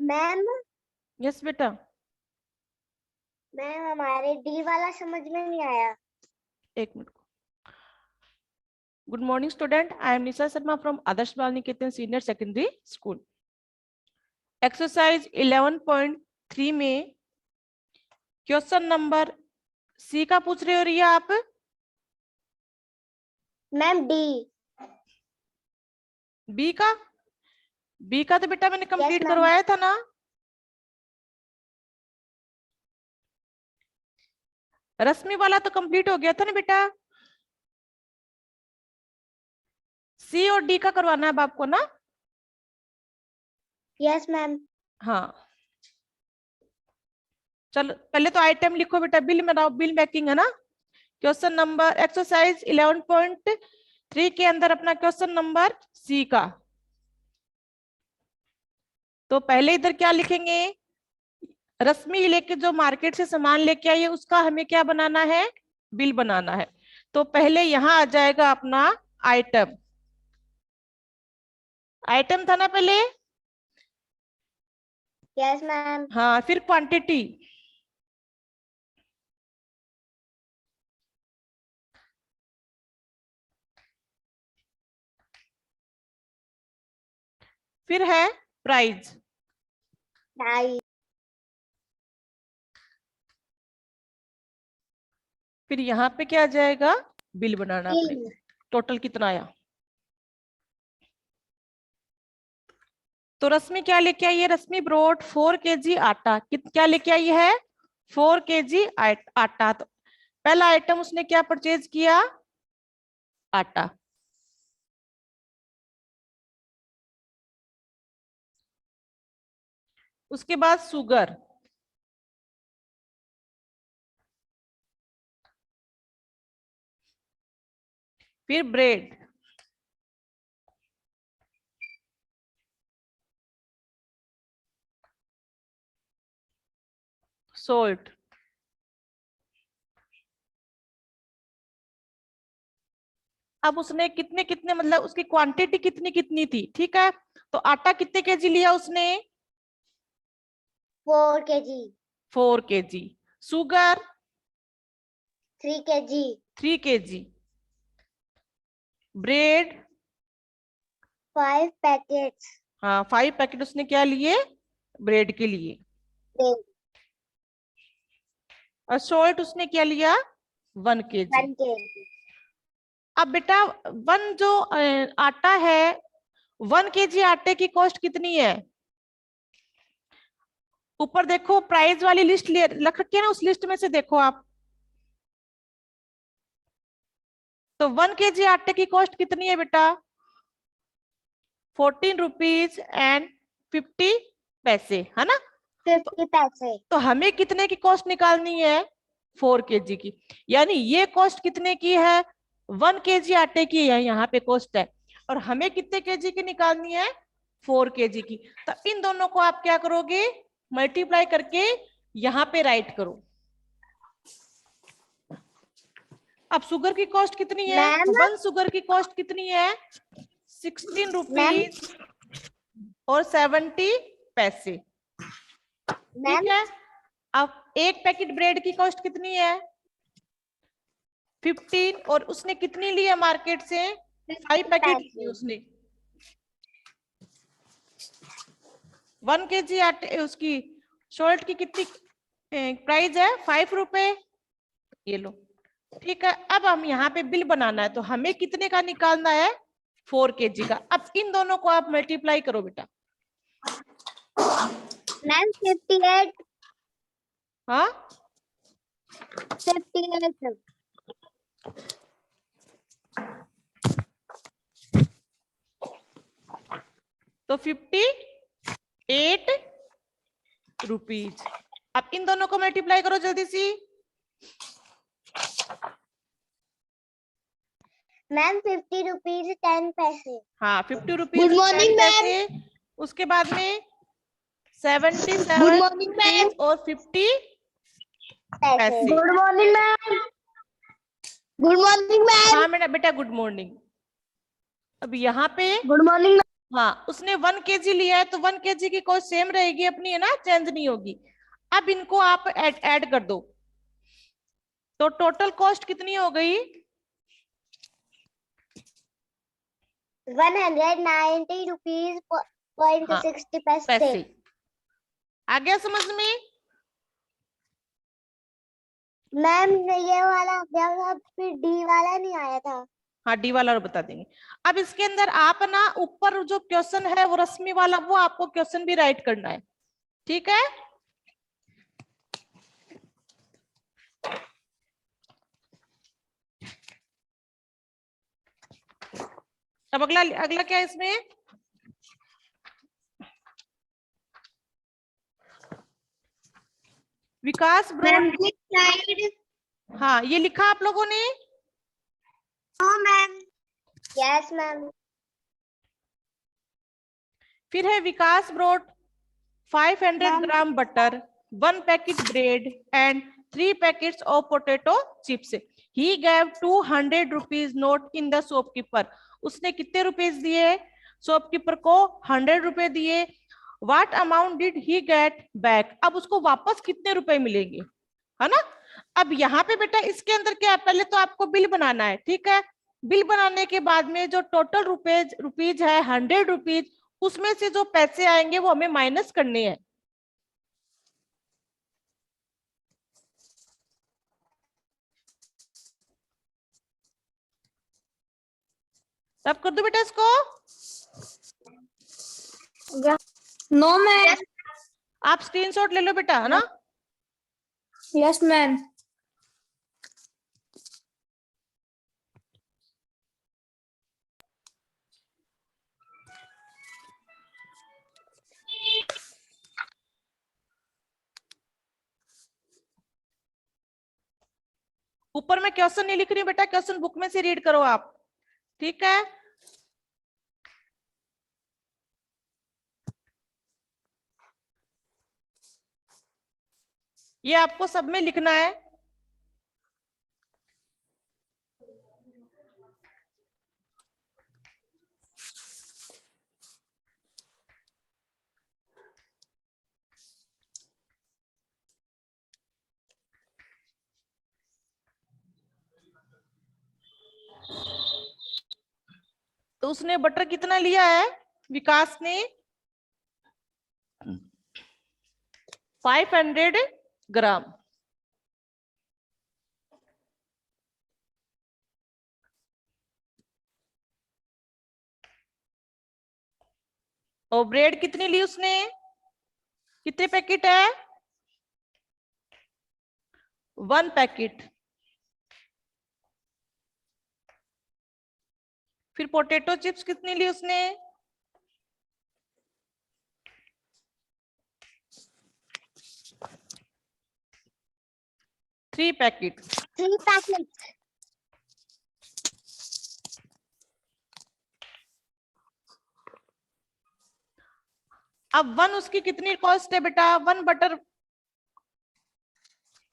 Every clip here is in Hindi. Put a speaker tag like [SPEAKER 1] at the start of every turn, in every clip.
[SPEAKER 1] मैम
[SPEAKER 2] यस बेटा।
[SPEAKER 1] मैम हमारे डी वाला समझ में नहीं आया।
[SPEAKER 2] एक minute. Good morning student, I am Nisha Sharma from Adarsh Bal Niketan senior secondary school. Exercise 11.3 में क्वेश्चन नंबर सी का पूछ रहे हो रिया आप?
[SPEAKER 1] Ma'am D.
[SPEAKER 2] बी का? बी का तो बेटा मैंने कंप्लीट
[SPEAKER 1] मैम।
[SPEAKER 2] करवाया था ना। रश्मि वाला तो कंप्लीट हो गया था ना बेटा। सी और डी का करवाना है अब आपको ना।
[SPEAKER 1] Yes ma'am.
[SPEAKER 2] हाँ चलो पहले तो आइटम लिखो बेटा, बिल बनाओ, बिल मेकिंग है ना। क्वेश्चन नंबर एक्सरसाइज 11.3 के अंदर अपना क्वेश्चन नंबर सी का। तो पहले इधर क्या लिखेंगे? रश्मि लेके जो मार्केट से सामान लेके आई है उसका हमें क्या बनाना है? बिल बनाना है। तो पहले यहां आ जाएगा अपना आइटम। आइटम था ना पहले।
[SPEAKER 1] Yes ma'am.
[SPEAKER 2] हाँ फिर क्वांटिटी, फिर है प्राइस,
[SPEAKER 1] प्राइस,
[SPEAKER 2] फिर यहाँ पे क्या आ जाएगा? बिल बनाना अपने
[SPEAKER 1] बिल।
[SPEAKER 2] को। टोटल कितना आया? तो रश्मि क्या लेके आई है? रश्मि ब्रोड 4 kg आटा। क्या लेके आई है? 4 kg आटा। तो पहला आइटम उसने क्या परचेज किया? आटा। उसके बाद शुगर, फिर ब्रेड, सोल्ट। अब उसने कितने कितने मतलब उसकी क्वांटिटी कितनी कितनी थी, ठीक है। तो आटा कितने केजी लिया उसने?
[SPEAKER 1] 4 kg।
[SPEAKER 2] 4 kg। Sugar
[SPEAKER 1] 3 kg।
[SPEAKER 2] 3 kg। Bread
[SPEAKER 1] 5 packets.
[SPEAKER 2] हाँ 5 पैकेट उसने क्या लिए? ब्रेड के लिए। और सोल्ट उसने क्या लिया? 1 kg।
[SPEAKER 1] 1 kg।
[SPEAKER 2] अब बेटा वन जो आटा है, 1 kg आटे की कॉस्ट कितनी है? ऊपर देखो प्राइस वाली लिस्ट रख रखी है ना, उस लिस्ट में से देखो आप। तो 1 kg आटे की कॉस्ट कितनी है बेटा? 14 रुपीज एंड 50 पैसे, है ना।
[SPEAKER 1] 50 पैसे।
[SPEAKER 2] तो हमें कितने की कॉस्ट निकालनी है? 4 kg की। यानी ये कॉस्ट कितने की है? 1 kg आटे की है यहाँ पे कॉस्ट है। और हमें कितने केजी की निकालनी है? 4 kg की। तो इन दोनों को आप क्या करोगे? मल्टीप्लाई करके यहाँ पे राइट करो। अब शुगर की कॉस्ट कितनी है?
[SPEAKER 1] मैम।
[SPEAKER 2] 1 शुगर की कॉस्ट कितनी है? 16
[SPEAKER 1] मैम।
[SPEAKER 2] रुपीज और 70 पैसे,
[SPEAKER 1] मैम।
[SPEAKER 2] ठीक है। अब एक पैकेट ब्रेड की कॉस्ट कितनी है? 15। और उसने कितनी ली है मार्केट से? 5 पैकेट ली उसने। 1 kg आटे उसकी सोल्ट की कितनी प्राइस है? 5 रुपए। ये लो, ठीक है। अब हम यहाँ पे बिल बनाना है, तो हमें कितने का निकालना है? 4 kg का। अब इन दोनों को आप मल्टीप्लाई करो बेटा।
[SPEAKER 1] मैम 58।
[SPEAKER 2] हाँ
[SPEAKER 1] 58।
[SPEAKER 2] तो 58 रुपीज। अब इन दोनों को मल्टीप्लाई करो जल्दी सी।
[SPEAKER 1] मैम 50 रुपीज 10 पैसे।
[SPEAKER 2] हाँ 50 रुपीज
[SPEAKER 1] गुड मॉर्निंग
[SPEAKER 2] 10 पैसे।
[SPEAKER 1] मैम।
[SPEAKER 2] उसके बाद में 77
[SPEAKER 1] गुड मॉर्निंग मैम।
[SPEAKER 2] रुपीज और 50
[SPEAKER 1] पैसे।
[SPEAKER 2] पैसे।
[SPEAKER 1] Good morning ma'am. Good morning ma'am.
[SPEAKER 2] हाँ मेरा बेटा गुड मॉर्निंग। अब यहाँ पे
[SPEAKER 1] गुड मॉर्निंग।
[SPEAKER 2] हाँ, उसने 1 kg लिया है तो 1 kg की कॉस्ट सेम रहेगी अपनी, है ना, चेंज नहीं होगी। अब इनको आप ऐड कर दो, तो टोटल कॉस्ट कितनी हो गई?
[SPEAKER 1] 190 रुपीज पॉइंट
[SPEAKER 2] हाँ,
[SPEAKER 1] 60 पैसे।
[SPEAKER 2] पैसे। आ गया समझ में?
[SPEAKER 1] मैम ये वाला हो गया था, फिर डी वाला नहीं आया था।
[SPEAKER 2] हाँ, डी वाला और बता देंगे। अब इसके अंदर आप ना ऊपर जो क्वेश्चन है वो रश्मि वाला, वो आपको क्वेश्चन भी राइट करना है, ठीक है? अब अगला अगला क्या है इसमें? विकास
[SPEAKER 1] मैम
[SPEAKER 2] ब्रॉड।
[SPEAKER 1] ये स्लाइड।
[SPEAKER 2] हाँ, ये लिखा आप लोगों ने?
[SPEAKER 1] हाँ मैम। Yes ma'am.
[SPEAKER 2] फिर है Vikas brought 500 gram butter, 1 packet bread and 3 packets of potato chips. He gave 200 rupees note in the shopkeeper. उसने कितने रुपीज दिए? शॉपकीपर को 100 रुपए दिए। What amount did he get back? अब उसको वापस कितने रुपए मिलेंगे, है ना? अब यहाँ पे बेटा इसके अंदर क्या है, पहले तो आपको बिल बनाना है, ठीक है? बिल बनाने के बाद में जो टोटल रुपीज है 100 रुपीज, उसमें से जो पैसे आएंगे वो हमें माइनस करने हैं। तब कर दो बेटा इसको।
[SPEAKER 1] No ma'am.
[SPEAKER 2] आप स्क्रीनशॉट ले लो बेटा, है ना?
[SPEAKER 1] Yes ma'am.
[SPEAKER 2] ऊपर में क्वेश्चन नहीं लिख रही बेटा, क्वेश्चन बुक में से रीड करो आप, ठीक है? ये आपको सब में लिखना है। तो उसने बटर कितना लिया है विकास ने? 500 ग्राम। और ब्रेड कितनी ली उसने? कितने पैकेट है? 1 पैकेट। फिर पोटैटो चिप्स कितनी ली उसने? 3 पैकेट।
[SPEAKER 1] 3 पैकेट।
[SPEAKER 2] अब 1 उसकी कितनी कॉस्ट है बेटा? 1 बटर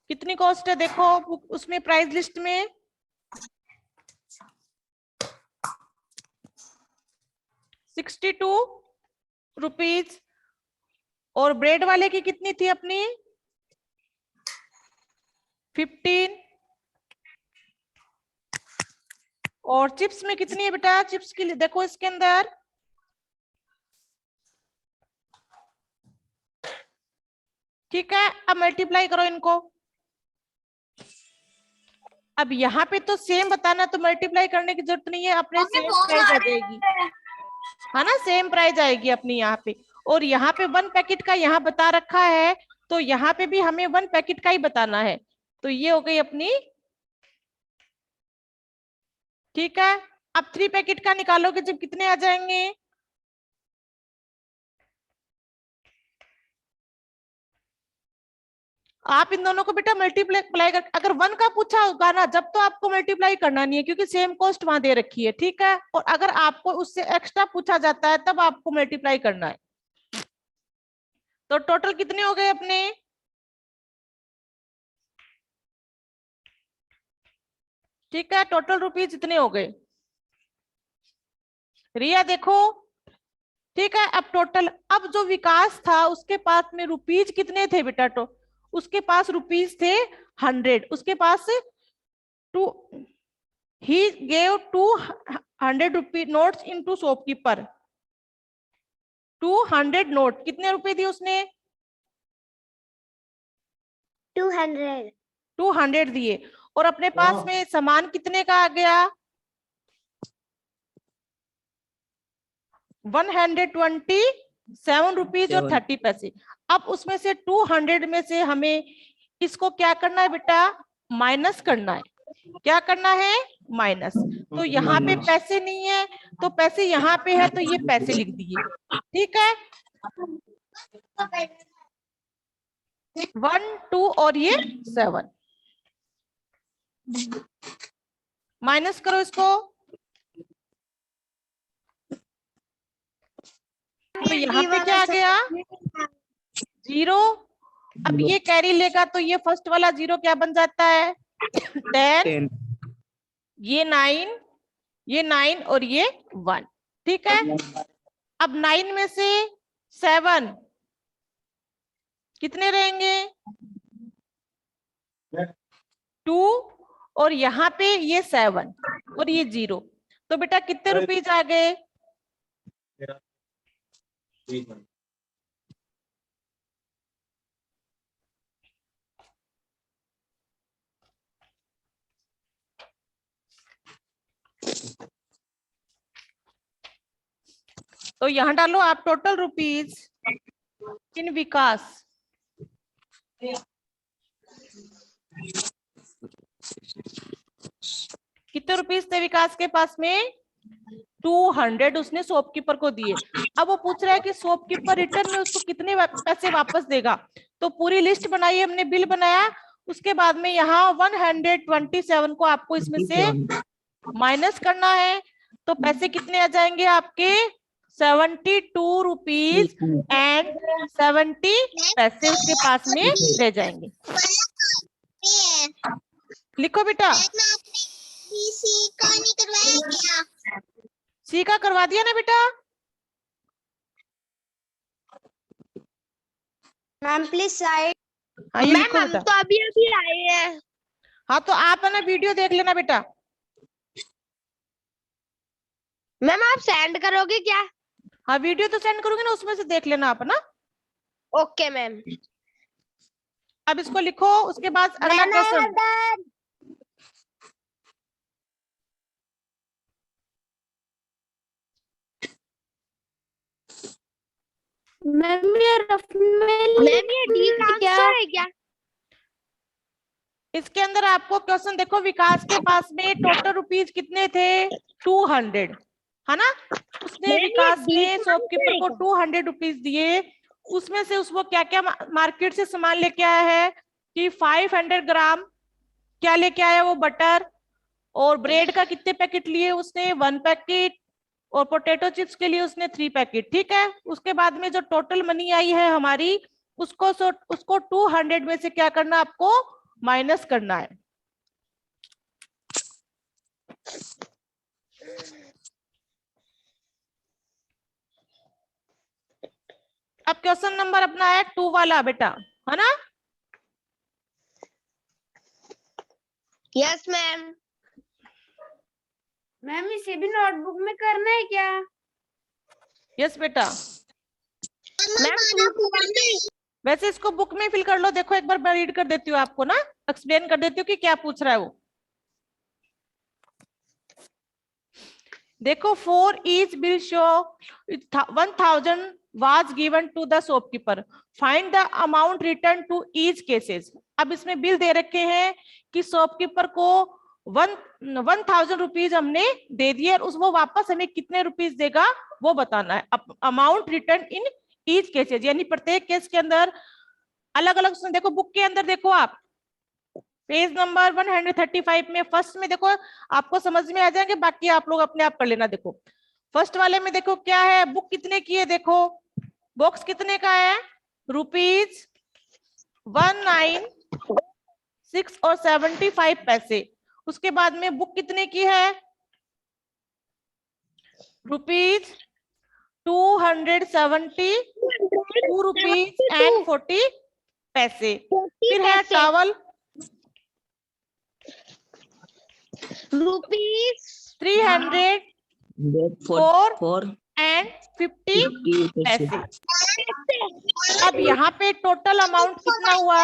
[SPEAKER 2] कितनी कॉस्ट है देखो उसमें प्राइस लिस्ट में? 62 रुपीज। और ब्रेड वाले की कितनी थी अपनी? 15। और चिप्स में कितनी है बेटा? चिप्स की देखो इसके अंदर, ठीक है? अब मल्टीप्लाई करो इनको। अब यहाँ पे तो सेम बताना, तो मल्टीप्लाई करने की जरूरत नहीं है, अपने सेम प्राइस आ जाएगी, है ना? सेम प्राइस आएगी अपनी यहाँ पे। और यहाँ पे 1 पैकेट का यहाँ बता रखा है, तो यहाँ पे भी हमें 1 पैकेट का ही बताना है। तो ये हो गई अपनी, ठीक है? अब 3 पैकेट का निकालोगे जब कितने आ जाएंगे? आप इन दोनों को बेटा मल्टीप्लाई कर, अगर 1 का पूछा होगा ना जब, तो आपको मल्टीप्लाई करना नहीं है क्योंकि सेम कॉस्ट वहां दे रखी है, ठीक है? और अगर आपको उससे एक्स्ट्रा पूछा जाता है तब आपको मल्टीप्लाई करना है। तो टोटल कितने हो गए अपने? ठीक है, टोटल रुपीज इतने हो गए। रिया देखो, ठीक है। अब टोटल, अब जो विकास था उसके पास में रुपीज कितने थे बेटा? तो उसके पास रुपीज थे 100, उसके पास two, he gave 200 rupee notes into shopkeeper. 200 note, कितने रुपए दिए उसने?
[SPEAKER 1] 200
[SPEAKER 2] 200 दिए। और अपने पास में सामान कितने का आ गया? 127 रुपीज और 30 पैसे। अब उसमें से 200 में से हमें इसको क्या करना है बेटा? माइनस करना है। क्या करना है? माइनस। तो यहाँ पे पैसे नहीं है, तो पैसे यहाँ पे है, तो ये पैसे लिख दिए। ठीक है, 1 2 और ये 7। माइनस करो इसको, तो यहाँ पे क्या आ गया? 0। अब ये कैरी लेगा तो ये फर्स्ट वाला 0 क्या बन जाता है? 10। ये 9, ये 9 और ये 1। ठीक है, अब 9 में से 7 कितने रहेंगे? 2 और यहाँ पे ये 7 और ये 0। तो बेटा कितने रुपीज आ गए? तो यहां डालो आप टोटल रुपीज इन विकास। कितने रुपीज थे विकास के पास में? 200 उसने शॉपकीपर को दिए। अब वो पूछ रहा है कि शॉपकीपर रिटर्न में उसको कितने पैसे वापस देगा। तो पूरी लिस्ट बनाई हमने, बिल बनाया, उसके बाद में यहाँ 127 को आपको इसमें से माइनस करना है। तो पैसे कितने आ जाएंगे आपके? 72 रुपीज एंड 70 पैसे उसके पास में रह जाएंगे। लिखो बेटा। सी का करवा दिया ना बेटा?
[SPEAKER 1] Ma'am please side.
[SPEAKER 2] हाँ ये लिखो बेटा।
[SPEAKER 1] तो अभी अभी आए हैं।
[SPEAKER 2] हाँ तो आप है ना वीडियो देख लेना बेटा।
[SPEAKER 1] मैम आप सेंड करोगे क्या?
[SPEAKER 2] हाँ वीडियो तो सेंड करूंगी ना, उसमें से देख लेना आप ना।
[SPEAKER 1] Okay ma'am.
[SPEAKER 2] अब इसको लिखो, उसके बाद अगला क्वेश्चन।
[SPEAKER 1] मैम ये रफ में ये डी ट्रांसफर है क्या?
[SPEAKER 2] इसके अंदर आपको क्वेश्चन देखो, विकास के पास में टोटल रुपीज कितने थे? 200 है ना। उसने विकास ने शॉपकीपर को 200 रुपीज दिए। उसमें से उसको क्या क्या मार्केट से सामान लेके आया है कि 500 ग्राम क्या लेके आया वो? बटर। और ब्रेड का कितने पैकेट लिए उसने? 1 पैकेट। और पोटैटो चिप्स के लिए उसने 3 पैकेट। ठीक है, उसके बाद में जो टोटल मनी आई है हमारी, उसको 200 में से क्या करना आपको? माइनस करना है। अब क्वेश्चन नंबर अपना है 2 वाला बेटा, है ना?
[SPEAKER 1] Yes ma'am. मैम इसे भी नोटबुक में करना है क्या?
[SPEAKER 2] यस बेटा।
[SPEAKER 1] मैम
[SPEAKER 2] वैसे इसको बुक में फिल कर लो। देखो एक बार मैं रीड कर देती हूँ आपको ना, एक्सप्लेन कर देती हूँ कि क्या पूछ रहा है वो। देखो, for each bill show 1000 was given to the shopkeeper. Find the amount returned to each cases. अब इसमें बिल दे रखे हैं कि शॉपकीपर को 1000 रुपीज हमने दे दिए और वो वापस हमें कितने रुपीज देगा वो बताना है। Amount return in each cases, यानी प्रत्येक केस के अंदर अलग अलग। देखो बुक के अंदर देखो आप पेज नंबर 135 में फर्स्ट में देखो, आपको समझ में आ जाएंगे, बाकी आप लोग अपने आप कर लेना। देखो फर्स्ट वाले में देखो क्या है, बुक कितने की है, देखो बॉक्स कितने का है? रुपीज 196 और 75 पैसे। उसके बाद में बुक कितने की है? रुपीज 272 रुपीज एंड 40 पैसे। फिर है टॉवल
[SPEAKER 1] रुपीज
[SPEAKER 2] 304 एंड 50 पैसे। अब यहाँ पे टोटल अमाउंट कितना हुआ?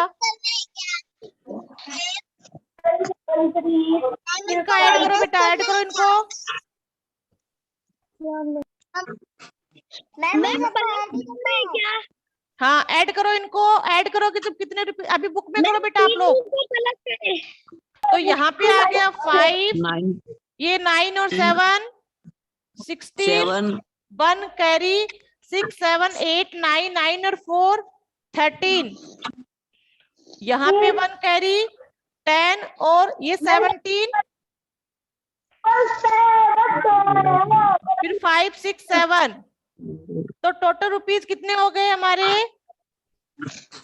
[SPEAKER 2] इनका ऐड करो बेटा, ऐड करो इनको।
[SPEAKER 1] क्या?
[SPEAKER 2] हाँ ऐड करो इनको, ऐड करो कि तुम कितने रुपए अभी बुक में करो बेटा आप लोग। तो यहाँ पे आ गया 5, ये 9 और 7 16, 1 कैरी 6 7 8 9 9 और 4 13, यहाँ पे 1 कैरी 10 और ये 17, फिर 5 6 7, तो टोटल रुपीज कितने हो गए हमारे?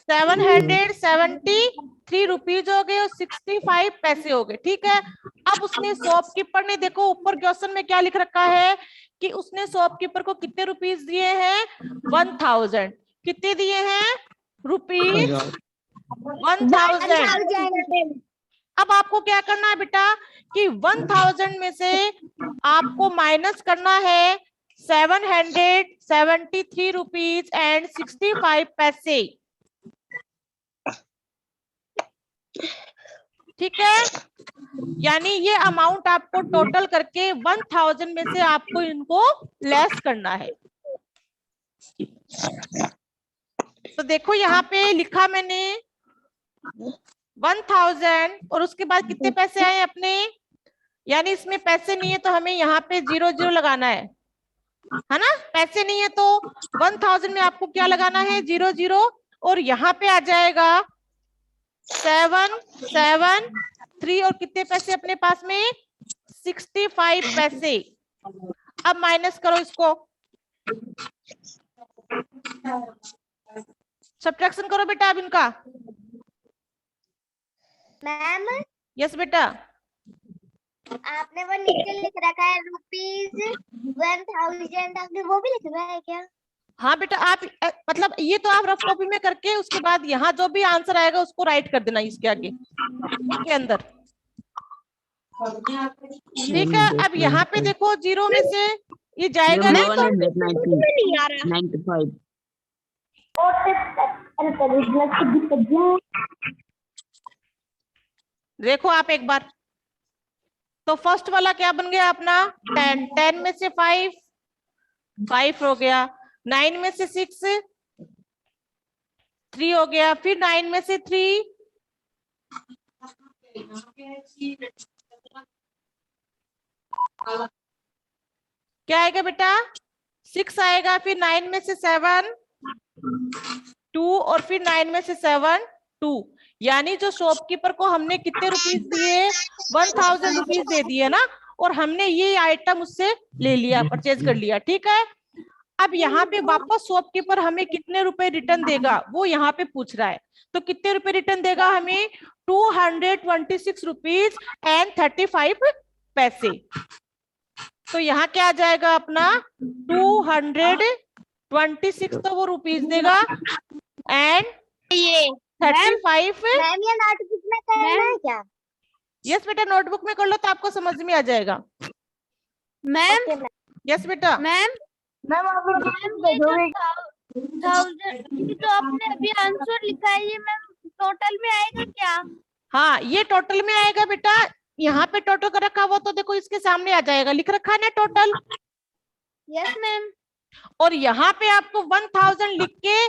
[SPEAKER 2] 773 रुपीज हो गए और 65 पैसे हो गए। ठीक है, अब उसने शॉपकीपर ने, देखो ऊपर क्वेश्चन में क्या लिख रखा है कि उसने शॉपकीपर को कितने रुपीज दिए हैं? 1000। कितने दिए हैं? रुपीज 1000। अब आपको क्या करना है बेटा कि 1000 में से आपको माइनस करना है 773 रुपीज एंड 65 पैसे। ठीक है, यानी ये अमाउंट आपको टोटल करके 1000 में से आपको इनको लेस करना है। तो देखो यहाँ पे लिखा मैंने 1000 और उसके बाद कितने पैसे आए अपने, यानी इसमें पैसे नहीं है तो हमें यहाँ पे 00 लगाना है ना। पैसे नहीं है तो 1000 में आपको क्या लगाना है? 00, और यहाँ पे आ जाएगा 773 और कितने पैसे अपने पास में? 65 पैसे। अब माइनस करो इसको, सब्ट्रैक्शन करो बेटा अब इनका।
[SPEAKER 1] मैम
[SPEAKER 2] यस बेटा,
[SPEAKER 1] आपने वो नीचे लिख रखा है रुपीज 1000, आपने वो भी लिख रहा है क्या?
[SPEAKER 2] हाँ बेटा, आप मतलब ये तो आप रफ कॉपी में करके उसके बाद यहाँ जो भी आंसर आएगा उसको राइट कर देना इसके आगे, इसके अंदर। ठीक है, अब यहाँ पे देखो 0 में से ये जाएगा नहीं तो
[SPEAKER 1] नहीं आ रहा।
[SPEAKER 3] 95।
[SPEAKER 2] देखो आप एक बार, तो फर्स्ट वाला क्या बन गया अपना? 10, 10 में से 5 5 हो गया, 9 में से 6 3 हो गया, फिर 9 में से 3 क्या आएगा बेटा? 6 आएगा, फिर 9 में से 7 2 और फिर 9 में से 7 2, यानी जो शॉपकीपर को हमने कितने रुपीस दिए? 1000 रुपीस दे दिए ना, और हमने ये आइटम उससे ले लिया, परचेज कर लिया। ठीक है, अब यहाँ पे वापस शॉपकीपर हमें कितने रुपए रिटर्न देगा वो यहाँ पे पूछ रहा है। तो कितने रुपए रिटर्न देगा हमें? 226 रुपीज एंड 35 पैसे। तो यहाँ क्या आ जाएगा अपना? 226 तो वो रुपीज देगा एंड
[SPEAKER 1] ये
[SPEAKER 2] 35।
[SPEAKER 1] मैम ये नोटबुक में करना है क्या?
[SPEAKER 2] यस बेटा, नोटबुक में कर लो तो आपको समझ में आ जाएगा।
[SPEAKER 1] मैम
[SPEAKER 2] यस बेटा,
[SPEAKER 1] मैम आप 1000 तो आपने अभी आंसर लिखा है, ये मैम टोटल में आएगा क्या?
[SPEAKER 2] हाँ ये टोटल में आएगा बेटा। यहाँ पे टोटल कर रखा हुआ तो देखो इसके सामने आ जाएगा, लिख रखा है ना टोटल।
[SPEAKER 1] Yes ma'am.
[SPEAKER 2] और यहाँ पे आपको 1000 लिख के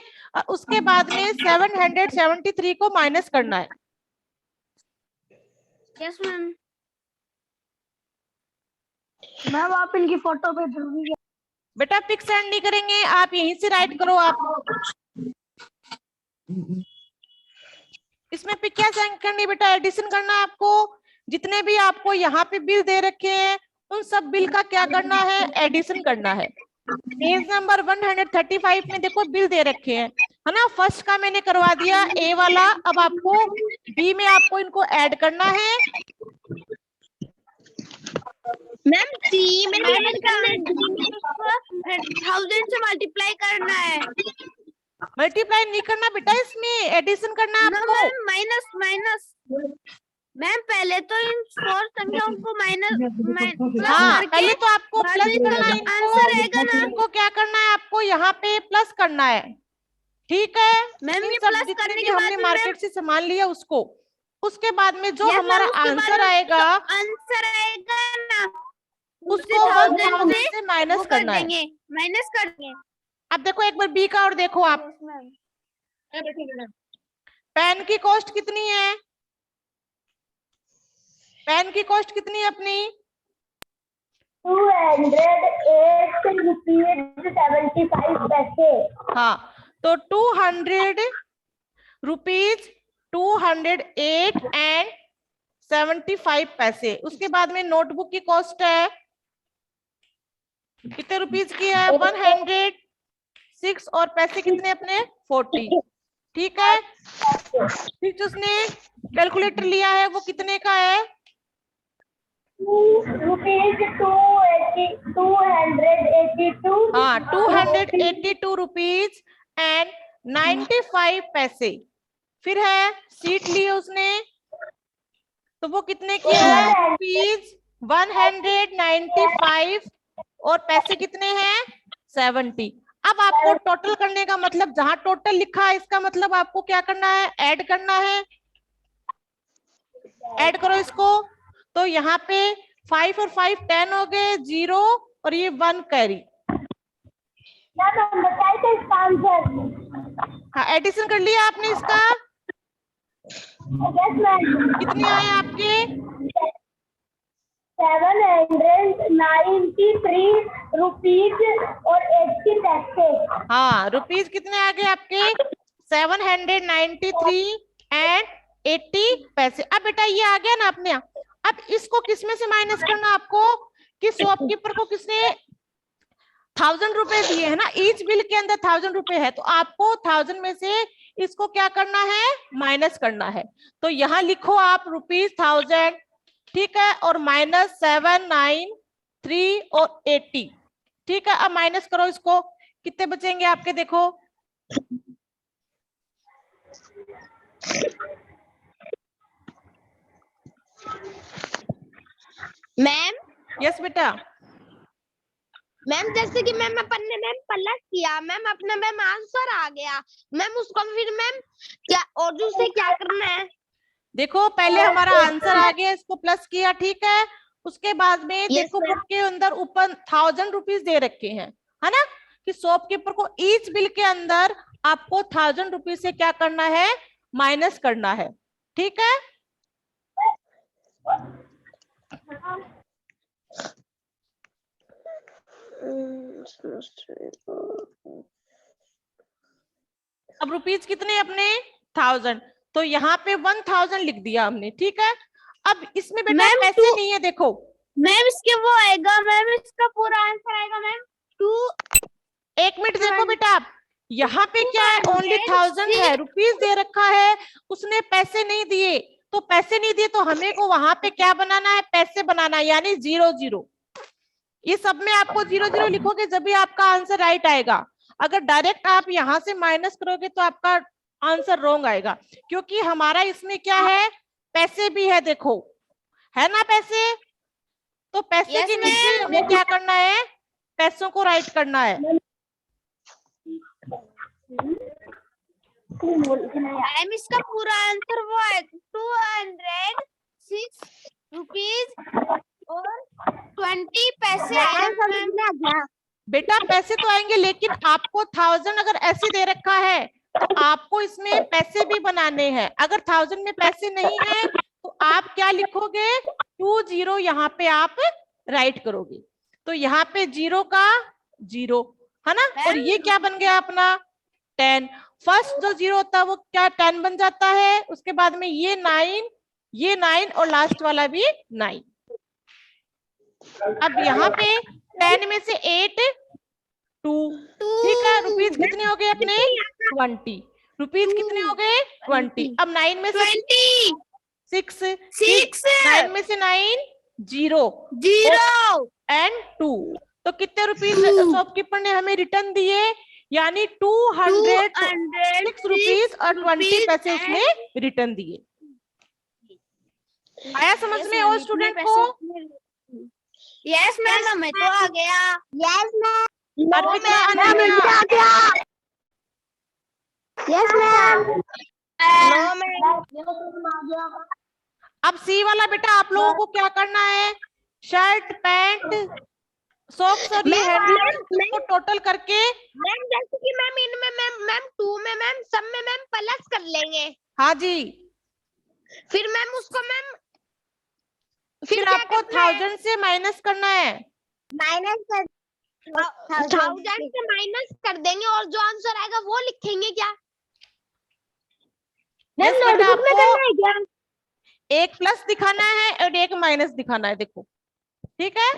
[SPEAKER 2] उसके बाद में 773 को माइनस करना है।
[SPEAKER 1] Yes ma'am.
[SPEAKER 3] मैम आप इनकी फोटो पे भेजोगी?
[SPEAKER 2] बेटा पिक सेंड नहीं करेंगे, आप यहीं से राइट करो। आप इसमें पिक क्या सेंड करनी बेटा? एडिशन करना है आपको। जितने भी आपको यहाँ पे बिल दे रखे हैं उन सब बिल का क्या करना है? एडिशन करना है। पेज नंबर 135 में देखो बिल दे रखे हैं, है ना। फर्स्ट का मैंने करवा दिया ए वाला, अब आपको बी में आपको इनको ऐड करना है।
[SPEAKER 1] मैम सी में डिवाइड करना है, डी में उसको 1000 से मल्टीप्लाई करना है।
[SPEAKER 2] मल्टीप्लाई नहीं करना बेटा, इसमें एडिशन करना है आपको।
[SPEAKER 1] मैम माइनस मैम पहले तो इन 4 संख्याओं को प्लस
[SPEAKER 2] हाँ,
[SPEAKER 1] करके
[SPEAKER 2] पहले तो आपको
[SPEAKER 1] बाद
[SPEAKER 2] प्लस
[SPEAKER 1] में
[SPEAKER 2] करना है,
[SPEAKER 1] आंसर आएगा ना।
[SPEAKER 2] इनको क्या करना है आपको यहाँ पे प्लस करना है, ठीक है।
[SPEAKER 1] मैम
[SPEAKER 2] इन
[SPEAKER 1] ये
[SPEAKER 2] सब
[SPEAKER 1] प्लस
[SPEAKER 2] जितने
[SPEAKER 1] करने
[SPEAKER 2] भी
[SPEAKER 1] के बाद
[SPEAKER 2] हमने
[SPEAKER 1] में
[SPEAKER 2] मार्केट से सामान लिया उसको, उसके बाद में जो
[SPEAKER 1] Yes,
[SPEAKER 2] हमारा
[SPEAKER 1] मैम, उसके बाद
[SPEAKER 2] आंसर
[SPEAKER 1] में
[SPEAKER 2] आएगा
[SPEAKER 1] आंसर आएगा ना,
[SPEAKER 2] उसको
[SPEAKER 1] 1000
[SPEAKER 2] 1000
[SPEAKER 1] से
[SPEAKER 2] से
[SPEAKER 1] वो
[SPEAKER 2] माइनस
[SPEAKER 1] कर
[SPEAKER 2] करना है।
[SPEAKER 1] देंगे, माइनस कर देंगे।
[SPEAKER 2] अब देखो एक बार बी का और देखो आप, पेन की कॉस्ट कितनी है, पेन की कॉस्ट कितनी है अपनी,
[SPEAKER 3] 208 रुपीज 75 पैसे।
[SPEAKER 2] हाँ, तो 200 रुपीज 208 एंड 75 पैसे। उसके बाद में नोटबुक की कॉस्ट है कितने रुपीज की है, 106 और पैसे कितने अपने 40, ठीक है। फिर जो उसने कैलकुलेटर लिया है वो कितने का है, हाँ 282 रुपीज एंड 95 पैसे। फिर है सीट ली उसने, तो वो कितने की है, रुपीज 195 और पैसे कितने हैं 70। अब आपको टोटल करने का मतलब, जहां टोटल लिखा है इसका मतलब आपको क्या करना है, ऐड करना है। ऐड करो इसको, तो यहाँ पे 5 और 5 10 हो गए, 0 और ये 1 कैरी। हाँ, एडिशन कर लिया आपने इसका, कितने आए आपके,
[SPEAKER 3] 793 रुपीज और 80 पैसे।
[SPEAKER 2] हाँ रुपीज कितने आ गए आपके 793 एंड 80 पैसे। अब बेटा ये आ गया ना अपने यहाँ। अब इसको किसमें से माइनस करना आपको, कि शॉपकीपर को किसने 1000 रुपए दिए है ना, ईच बिल के अंदर 1000 रुपए है, तो आपको 1000 में से इसको क्या करना है, माइनस करना है। तो यहाँ लिखो आप ₹1000, ठीक है, और माइनस 793 और 80, ठीक है। अब माइनस करो इसको, कितने बचेंगे आपके, देखो
[SPEAKER 1] मैम
[SPEAKER 2] यस बेटा,
[SPEAKER 1] मैम जैसे कि मैम अपन ने मैम प्लस किया, मैम अपना मैम आंसर आ गया, मैम उसको फिर मैम क्या और दूसरे क्या करना है,
[SPEAKER 2] देखो पहले हमारा आंसर आ गया, इसको प्लस किया, ठीक है। उसके बाद में देखो
[SPEAKER 1] ma'am.
[SPEAKER 2] बुक के अंदर ऊपर 1000 रुपीज दे रखे हैं, है ना, कि शॉपकीपर को ईच बिल के अंदर आपको 1000 रुपीज से क्या करना है, माइनस करना है, ठीक है। अब रुपीज कितने अपने 1000, तो यहाँ पे 1000 लिख दिया हमने, ठीक है। अब इसमें बेटा
[SPEAKER 1] मैम,
[SPEAKER 2] पैसे नहीं है, देखो
[SPEAKER 1] मैम इसके वो आएगा, मैम इसका पूरा आंसर आएगा मैम 2।
[SPEAKER 2] एक मिनट देखो बेटा, आप यहाँ पे क्या है, ओनली 1000 है, रुपीज दे रखा है, उसने पैसे नहीं दिए, तो पैसे नहीं दिए तो हमें को वहां पे क्या बनाना है, पैसे बनाना है, यानी 00। ये सब में आपको 00 लिखोगे जब भी आपका आंसर राइट आएगा। अगर डायरेक्ट आप यहाँ से माइनस करोगे तो आपका आंसर रॉन्ग आएगा, क्योंकि हमारा इसमें क्या है, पैसे भी है, देखो है ना पैसे, तो पैसे
[SPEAKER 1] Yes,
[SPEAKER 2] के नीचे
[SPEAKER 1] ma'am.
[SPEAKER 2] हमें क्या करना है, पैसों को राइट करना है।
[SPEAKER 1] मैम इसका पूरा आंसर वो है 206 रुपीज और 20 पैसे आएगा।
[SPEAKER 2] बेटा पैसे तो आएंगे, लेकिन आपको 1000 अगर ऐसे दे रखा है तो आपको इसमें पैसे भी बनाने हैं। अगर 1000 में पैसे नहीं है तो आप क्या लिखोगे, 20 यहाँ पे आप राइट करोगे, तो यहाँ पे 0 का 0 है ना, और ये क्या बन गया अपना 10। फर्स्ट जो 0 होता है वो क्या 10 बन जाता है, उसके बाद में ये 9 और लास्ट वाला भी 9। अब यहाँ पे 10 में से 8 2, ठीक है। रुपीज कितने हो गए अपने 20, रुपीज कितने हो गए 20। अब 9 में से 6 9 में से 9 0 एंड 2। तो कितने रुपीज शॉपकीपर ने हमें रिटर्न दिए, यानी 206 रुपीज और 20 पैसे उसने रिटर्न दिए। आया समझ में और स्टूडेंट को?
[SPEAKER 1] यस मैम, हमें तो आ गया। Yes ma'am,
[SPEAKER 2] Arpita Ananya,
[SPEAKER 1] yes ma'am, no ma'am.
[SPEAKER 2] अब सी वाला बेटा आप लोगों को क्या करना है, शर्ट पैंट सॉक्स और ये हैंडलूम को टोटल करके
[SPEAKER 1] मैम जैसे कि मैम इनमें मैम 2 में मैम सब में मैम प्लस कर लेंगे।
[SPEAKER 2] हाँ जी,
[SPEAKER 1] फिर मैम उसको मैम
[SPEAKER 2] फिर आपको 1000 से माइनस करना है,
[SPEAKER 1] माइनस कर 1000 से माइनस कर देंगे और जो आंसर आएगा वो लिखेंगे क्या?
[SPEAKER 2] यस
[SPEAKER 1] मैम
[SPEAKER 2] बेटा,
[SPEAKER 1] नोटबुक में करना है क्या?
[SPEAKER 2] एक प्लस दिखाना है और एक माइनस दिखाना है, देखो ठीक है।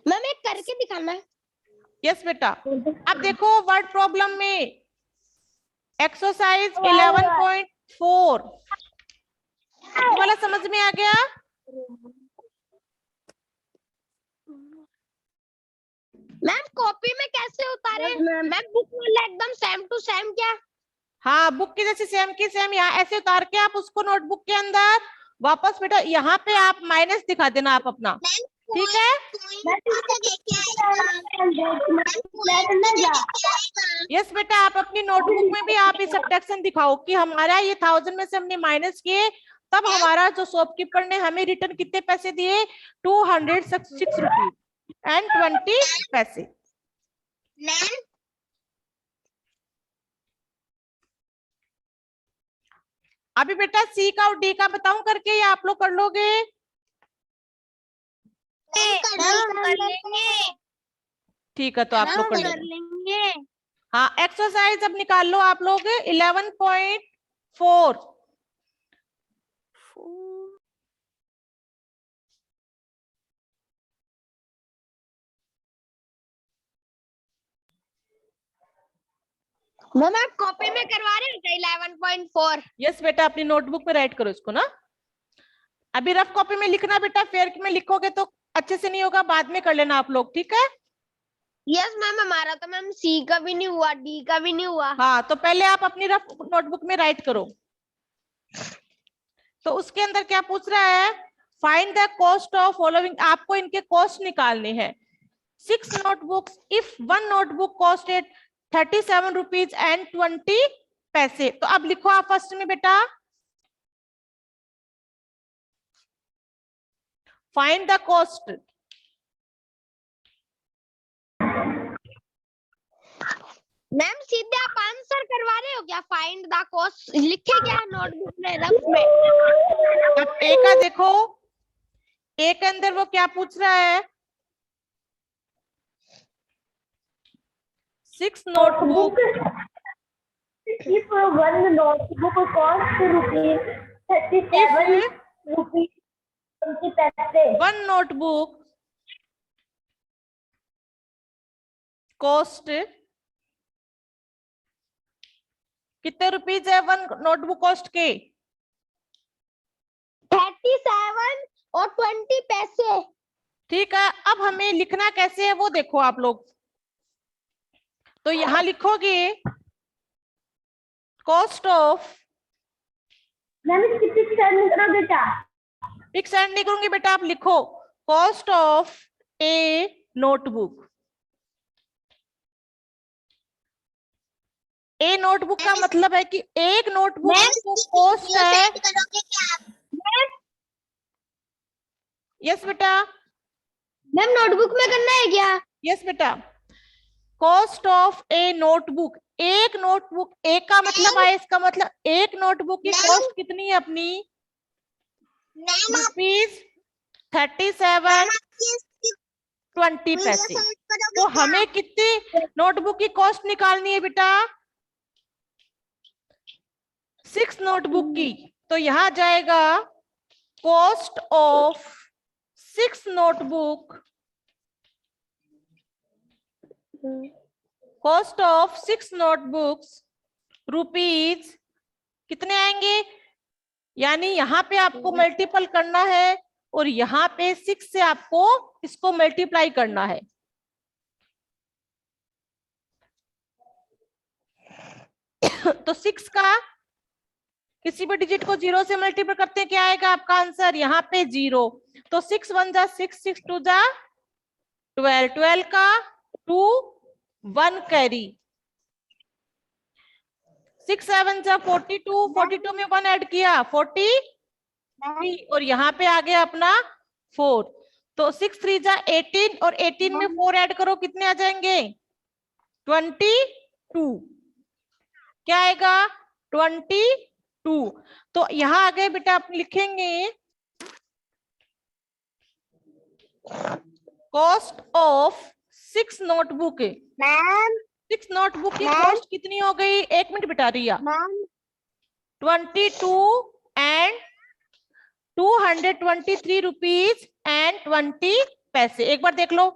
[SPEAKER 1] मैम एक करके दिखाना है।
[SPEAKER 2] यस बेटा, अब देखो वर्ड प्रॉब्लम में एक्सरसाइज 11.4 वाला समझ में आ गया?
[SPEAKER 1] मैम कॉपी में कैसे उतारे? मैम बुक वाला एकदम सेम टू सेम क्या?
[SPEAKER 2] हाँ, बुक की जैसे सेम की सेम यहाँ ऐसे उतार के आप उसको नोटबुक के अंदर वापस बेटा यहाँ पे आप माइनस दिखा देना आप अपना, ठीक है। यस बेटा, आप अपनी नोटबुक में भी आप ये सब्ट्रैक्शन दिखाओ कि हमारा ये 1000 में से हमने माइनस किए, तब हमारा जो शॉपकीपर ने हमें रिटर्न कितने पैसे दिए, 206 रुपीज एंड 20 पैसे। अभी बेटा सी का और डी का बताऊं करके, या आप लोग कर लोगे? ठीक है, तो आप लोग कर लेंगे। हाँ, एक्सरसाइज अब निकाल लो आप लोग 11.4।
[SPEAKER 1] मैम आप कॉपी में करवा रहे हो क्या 11.4?
[SPEAKER 2] यस बेटा, अपनी नोटबुक में राइट करो इसको ना। अभी रफ कॉपी में लिखना बेटा, फेयर में लिखोगे तो अच्छे से नहीं होगा, बाद में कर लेना आप लोग, ठीक है।
[SPEAKER 1] यस मैम, हमारा तो मैम सी का भी नहीं हुआ, डी का भी नहीं हुआ।
[SPEAKER 2] हाँ, तो पहले आप अपनी रफ नोटबुक में राइट करो। तो उसके अंदर क्या पूछ रहा है, find the cost of following, आपको इनके कॉस्ट निकालने हैं। 6 notebooks if 1 notebook costed 37 rupees and 20 पैसे। तो अब लिखो आप फर्स्ट में बेटा, फाइंड द कॉस्ट।
[SPEAKER 1] मैम सीधे आप आंसर करवा रहे हो क्या? फाइंड द कॉस्ट लिखे क्या नोटबुक में, रफ में?
[SPEAKER 2] अब ए का देखो, ए के अंदर वो क्या पूछ रहा है, 6 notebook
[SPEAKER 3] If one notebook costs rupees 37 rupees 20 paise.
[SPEAKER 2] 1 notebook cost कितने रुपीज है, 1 नोटबुक कॉस्ट के
[SPEAKER 1] 37 और 20 पैसे।
[SPEAKER 2] ठीक है। अब हमें लिखना कैसे है वो देखो आप लोग, तो यहां लिखोगे कॉस्ट ऑफ,
[SPEAKER 3] मैम इसकी पिक्स ऐड नहीं करो बेटा।
[SPEAKER 2] पिक्स ऐड नहीं करूंगी बेटा, आप लिखो cost of A notebook. A notebook का मतलब है कि एक नोटबुक जो कॉस्ट है। यस बेटा,
[SPEAKER 1] मैम नोटबुक में करना है क्या?
[SPEAKER 2] यस बेटा, कॉस्ट ऑफ ए नोटबुक, एक नोटबुक, एक का मतलब है, इसका मतलब एक नोटबुक की कॉस्ट कितनी है अपनी, रुपीज 37 20 पैसे। तो हमें कितनी नोटबुक की कॉस्ट निकालनी है बेटा, 6 नोटबुक की। तो यहां जाएगा cost of 6 notebook, cost of 6 notebooks rupees कितने आएंगे, यानी यहाँ पे आपको मल्टीपल करना है और यहाँ पे 6 से आपको इसको मल्टीप्लाई करना है। तो 6 का किसी भी डिजिट को 0 से मल्टीप्लाई करते हैं, क्या आएगा आपका आंसर? यहाँ पे 0। तो 6 1 जा 6, 6 2 जा 12, 12 का 2 1 कैरी, 6 7 जा 42, 42 में 1 ऐड किया 43 और यहाँ पे आ गया अपना 4। तो 6 3 जा 18 और 18 में 4 ऐड करो, कितने आ जाएंगे? 22। क्या आएगा? 22। तो यहाँ आगे बेटा आप लिखेंगे cost of 6 notebook.
[SPEAKER 1] Ma'am
[SPEAKER 2] 6 notebook की
[SPEAKER 1] मैम?
[SPEAKER 2] कॉस्ट कितनी हो गई? 1 मिनट बेटा रिया।
[SPEAKER 1] मैम
[SPEAKER 2] 22 एंड 223 रुपीज एंड 20 पैसे। एक बार देख लो,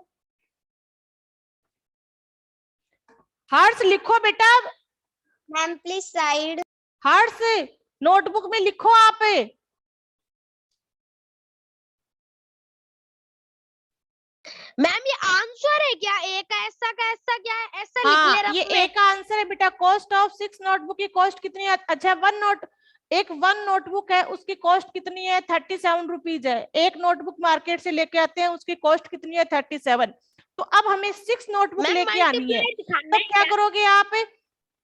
[SPEAKER 2] हर्ष लिखो बेटा,
[SPEAKER 1] ma'am please side.
[SPEAKER 2] Harsh notebook में लिखो आप।
[SPEAKER 1] मैम ये आंसर है क्या? एक ऐसा का ऐसा क्या है? ऐसा
[SPEAKER 2] हाँ,
[SPEAKER 1] लिख ले
[SPEAKER 2] ये
[SPEAKER 1] रफ में।
[SPEAKER 2] एक आंसर है बेटा। कॉस्ट ऑफ 6 नोटबुक की कॉस्ट कितनी है? अच्छा, एक नोटबुक है, उसकी कॉस्ट कितनी है? 37 रुपीज है। एक नोटबुक मार्केट से लेके आते हैं, उसकी कॉस्ट कितनी है? 37। तो अब हमें 6 नोटबुक लेके आनी है, तो क्या करोगे आप?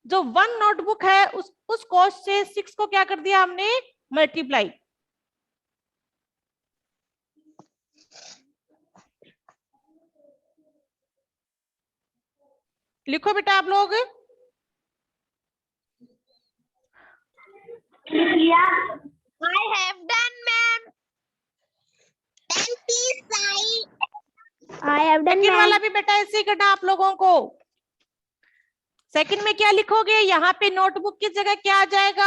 [SPEAKER 2] जो 1 नोटबुक है उस कॉस्ट से 6 को क्या कर दिया हमने? मल्टीप्लाई। लिखो बेटा आप लोग।
[SPEAKER 1] I have done, ma'am. Then please sign. I have done,
[SPEAKER 2] second वाला
[SPEAKER 1] ma'am.
[SPEAKER 2] भी बेटा ऐसे ही करना आप लोगों को। सेकंड में क्या लिखोगे? यहाँ पे नोटबुक की जगह क्या आ जाएगा?